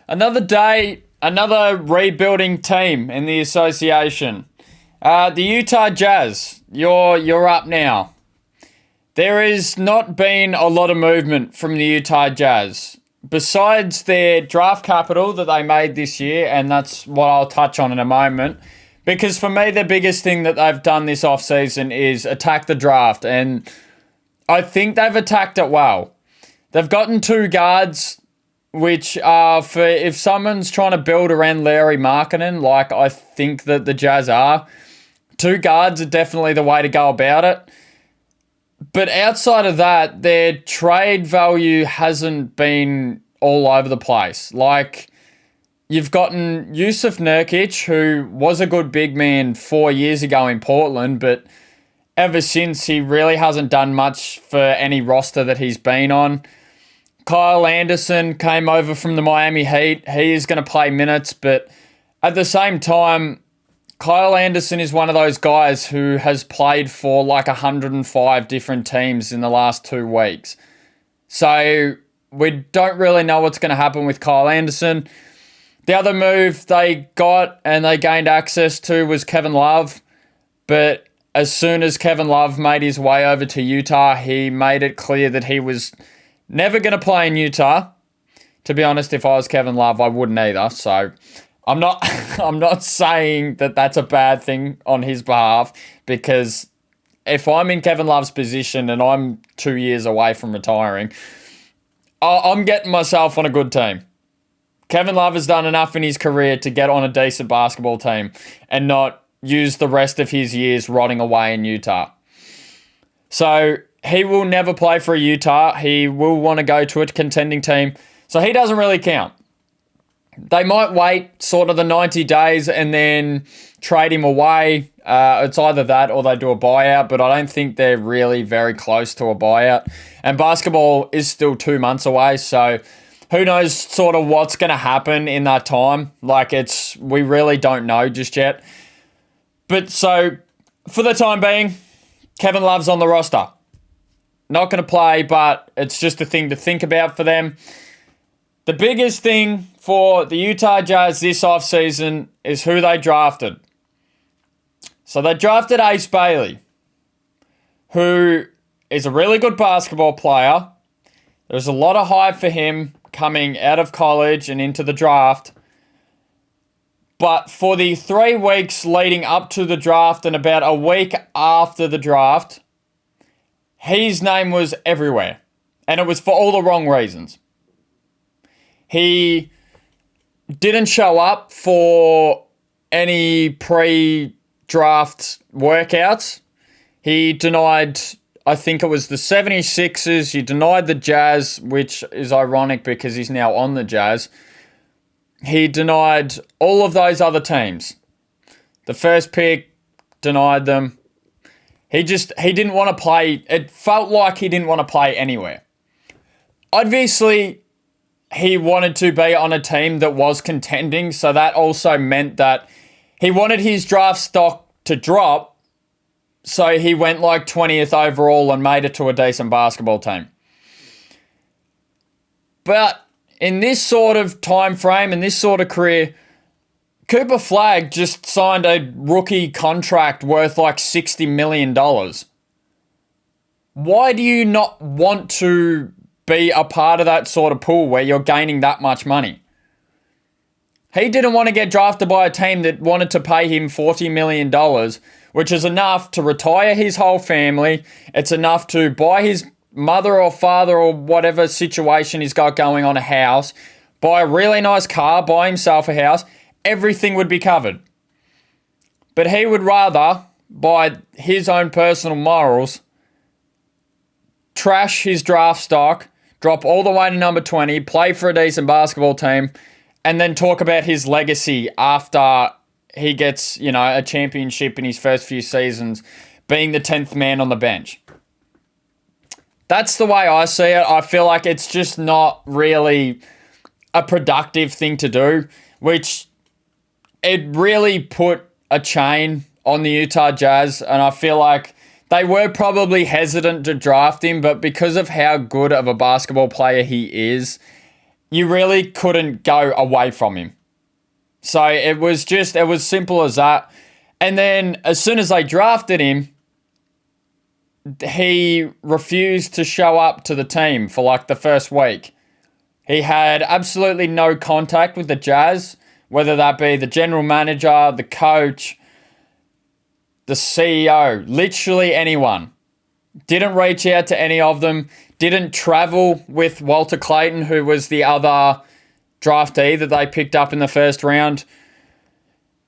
Another day, another rebuilding team in the association. The Utah Jazz, you're up now. There has not been a lot of movement from the Utah Jazz. Besides their draft capital that they made this year, and that's what I'll touch on in a moment. Because for me, the biggest thing that they've done this offseason is attack the draft, and I think they've attacked it well. They've gotten two guards, which are for if someone's trying to build around Larry Markkinen, like I think that the Jazz are, two guards are definitely the way to go about it. But outside of that, their trade value hasn't been all over the place. Like, you've gotten Yusuf Nurkic, who was a good big man 4 years ago in Portland, but ever since, he really hasn't done much for any roster that he's been on. Kyle Anderson came over from the Miami Heat. He is going to play minutes, but at the same time, Kyle Anderson is one of those guys who has played for like 105 different teams in the last 2 weeks. So we don't really know what's going to happen with Kyle Anderson. The other move they got and they gained access to was Kevin Love. But as soon as Kevin Love made his way over to Utah, he made it clear that he was never going to play in Utah. To be honest, if I was Kevin Love, I wouldn't either. So I'm not I'm not saying that that's a bad thing on his behalf, because if I'm in Kevin Love's position and I'm 2 years away from retiring, I'm getting myself on a good team. Kevin Love has done enough in his career to get on a decent basketball team and not use the rest of his years rotting away in Utah. So he will never play for Utah. He will want to go to a contending team. So he doesn't really count. They might wait sort of the 90 days and then trade him away. It's either that or they do a buyout, but I don't think they're really very close to a buyout. And basketball is still 2 months away, so who knows sort of what's going to happen in that time. Like, we really don't know just yet. But so, for the time being, Kevin Love's on the roster. Not going to play, but it's just a thing to think about for them. The biggest thing for the Utah Jazz this offseason is who they drafted. So they drafted Ace Bailey, who is a really good basketball player. There's a lot of hype for him coming out of college and into the draft. But for the 3 weeks leading up to the draft and about a week after the draft, his name was everywhere. And it was for all the wrong reasons. He didn't show up for any pre-draft workouts. He denied, I think it was the 76ers. He denied the Jazz, which is ironic because he's now on the Jazz. He denied all of those other teams. The first pick, denied them. He didn't want to play. It felt like he didn't want to play anywhere. Obviously, he wanted to be on a team that was contending, so that also meant that he wanted his draft stock to drop, so he went like 20th overall and made it to a decent basketball team. But in this sort of time frame, in this sort of career, Cooper Flagg just signed a rookie contract worth like $60 million. Why do you not want to be a part of that sort of pool where you're gaining that much money? He didn't want to get drafted by a team that wanted to pay him $40 million, which is enough to retire his whole family. It's enough to buy his mother or father or whatever situation he's got going on a house, buy a really nice car, buy himself a house. Everything would be covered. But he would rather, by his own personal morals, trash his draft stock, drop all the way to number 20, play for a decent basketball team, and then talk about his legacy after he gets, a championship in his first few seasons, being the 10th man on the bench. That's the way I see it. I feel like it's just not really a productive thing to do, which it really put a chain on the Utah Jazz, and I feel like they were probably hesitant to draft him, but because of how good of a basketball player he is, you really couldn't go away from him. So it was simple as that. And then as soon as they drafted him, he refused to show up to the team for like the first week. He had absolutely no contact with the Jazz, whether that be the general manager, the coach, the CEO, literally anyone. Didn't reach out to any of them. Didn't travel with Walter Clayton, who was the other draftee that they picked up in the first round.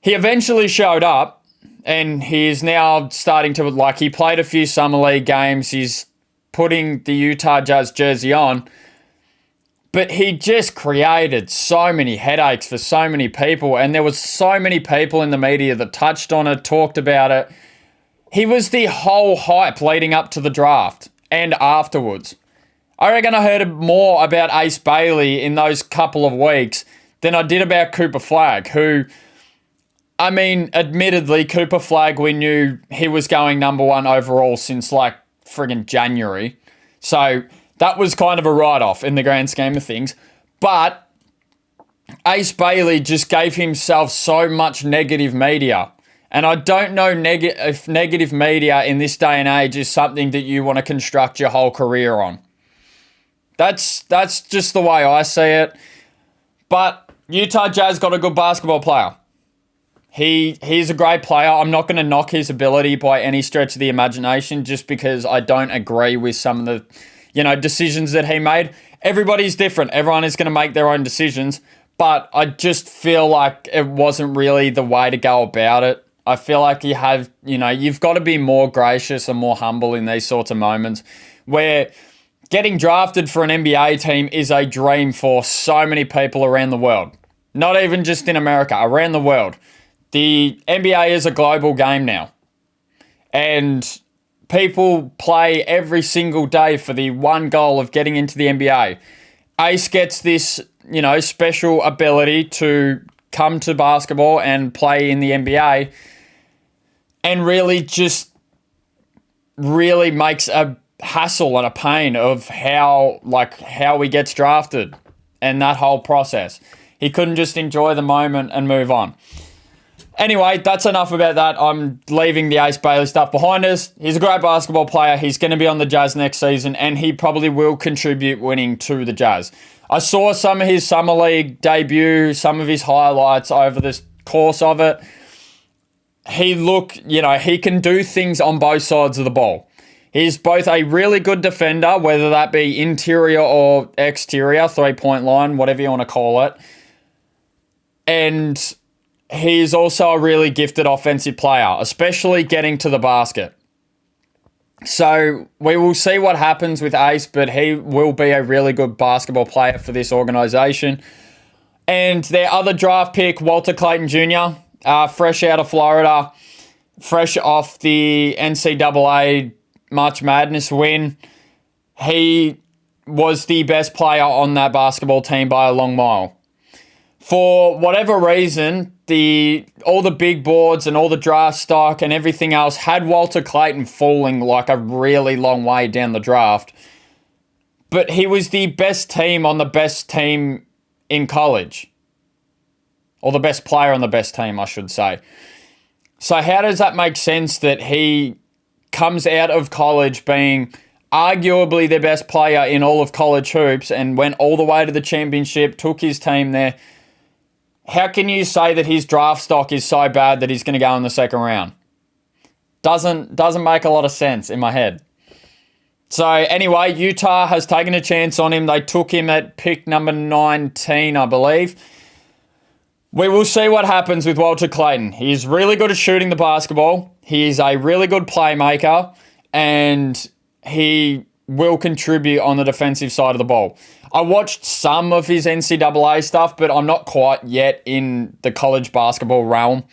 He eventually showed up, and he's now starting to, like, he played a few Summer League games. He's putting the Utah Jazz jersey on. But he just created so many headaches for so many people, and there was so many people in the media that touched on it, talked about it. He was the whole hype leading up to the draft and afterwards. I reckon I heard more about Ace Bailey in those couple of weeks than I did about Cooper Flagg, who, I mean, admittedly, Cooper Flagg, we knew he was going number one overall since like friggin' January. So that was kind of a write-off in the grand scheme of things. But Ace Bailey just gave himself so much negative media. And I don't know if negative media in this day and age is something that you want to construct your whole career on. That's just the way I see it. But Utah Jazz got a good basketball player. He's a great player. I'm not going to knock his ability by any stretch of the imagination just because I don't agree with some of the, decisions that he made. Everybody's different. Everyone is going to make their own decisions. But I just feel like it wasn't really the way to go about it. I feel like you've got to be more gracious and more humble in these sorts of moments where getting drafted for an NBA team is a dream for so many people around the world. Not even just in America, around the world. The NBA is a global game now. And people play every single day for the one goal of getting into the NBA. Ace gets this, special ability to come to basketball and play in the NBA and really makes a hassle and a pain of how he gets drafted and that whole process. He couldn't just enjoy the moment and move on. Anyway, that's enough about that. I'm leaving the Ace Bailey stuff behind us. He's a great basketball player. He's going to be on the Jazz next season, and he probably will contribute winning to the Jazz. I saw some of his Summer League debut, some of his highlights over the course of it. He can do things on both sides of the ball. He's both a really good defender, whether that be interior or exterior, 3-point line, whatever you want to call it. And he's also a really gifted offensive player, especially getting to the basket. So we will see what happens with Ace, but he will be a really good basketball player for this organization. And their other draft pick, Walter Clayton Jr., fresh out of Florida, fresh off the NCAA March Madness win. He was the best player on that basketball team by a long mile. For whatever reason, all the big boards and all the draft stock and everything else had Walter Clayton falling like a really long way down the draft. But he was the best team on the best team in college. Or the best player on the best team, I should say. So how does that make sense that he comes out of college being arguably the best player in all of college hoops and went all the way to the championship, took his team there? How can you say that his draft stock is so bad that he's going to go in the second round? Doesn't make a lot of sense in my head. So anyway, Utah has taken a chance on him. They took him at pick number 19, I believe. We will see what happens with Walter Clayton. He's really good at shooting the basketball. He's a really good playmaker, and he will contribute on the defensive side of the ball. I watched some of his NCAA stuff, but I'm not quite yet in the college basketball realm.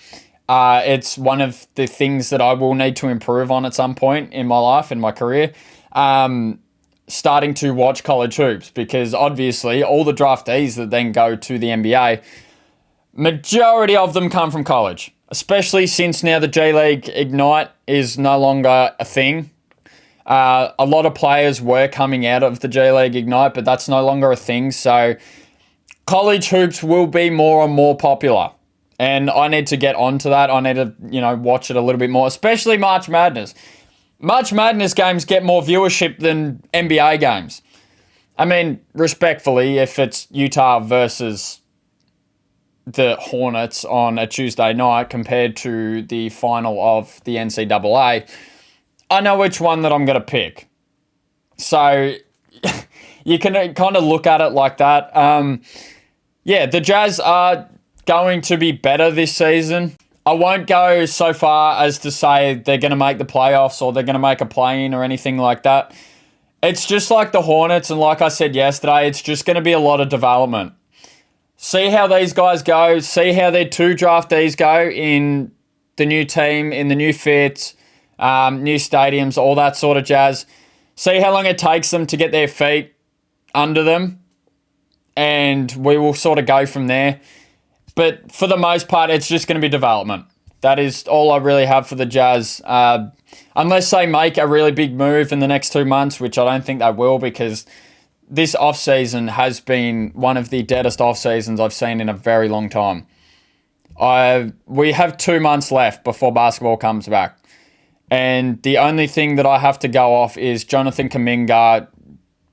It's one of the things that I will need to improve on at some point in my life, in my career. Starting to watch college hoops, because obviously all the draftees that then go to the NBA, majority of them come from college, especially since now the G League Ignite is no longer a thing. A lot of players were coming out of the G League Ignite, but that's no longer a thing. So college hoops will be more and more popular. And I need to get onto that. I need to, watch it a little bit more, especially March Madness. March Madness games get more viewership than NBA games. I mean, respectfully, if it's Utah versus the Hornets on a Tuesday night compared to the final of the NCAA, I know which one that I'm going to pick. So you can kind of look at it like that. The Jazz are going to be better this season. I won't go so far as to say they're going to make the playoffs or they're going to make a play-in or anything like that. It's just like the Hornets, and like I said yesterday, it's just going to be a lot of development. See how these guys go. See how their 2 draftees go in the new team, in the new fits, new stadiums, all that sort of jazz. See how long it takes them to get their feet under them, and we will sort of go from there. But for the most part, it's just going to be development. That is all I really have for the Jazz. Unless they make a really big move in the next 2 months, which I don't think they will, because this off-season has been one of the deadest off-seasons I've seen in a very long time. We have 2 months left before basketball comes back. And the only thing that I have to go off is Jonathan Kuminga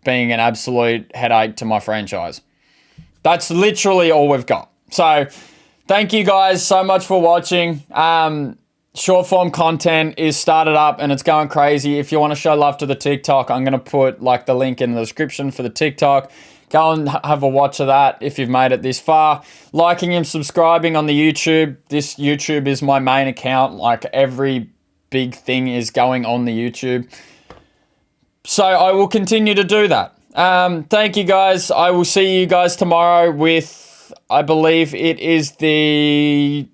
being an absolute headache to my franchise. That's literally all we've got. So, thank you guys so much for watching. Short form content is started up and it's going crazy. If you want to show love to the TikTok, I'm going to put the link in the description for the TikTok. Go and have a watch of that if you've made it this far. Liking and subscribing on the YouTube. This YouTube is my main account. Every big thing is going on the YouTube. So I will continue to do that. Thank you guys. I will see you guys tomorrow with, I believe it is the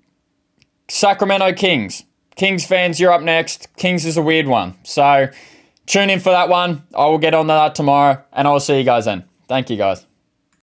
Sacramento Kings. Kings fans, you're up next. Kings is a weird one. So tune in for that one. I will get on to that tomorrow, and I will see you guys then. Thank you, guys.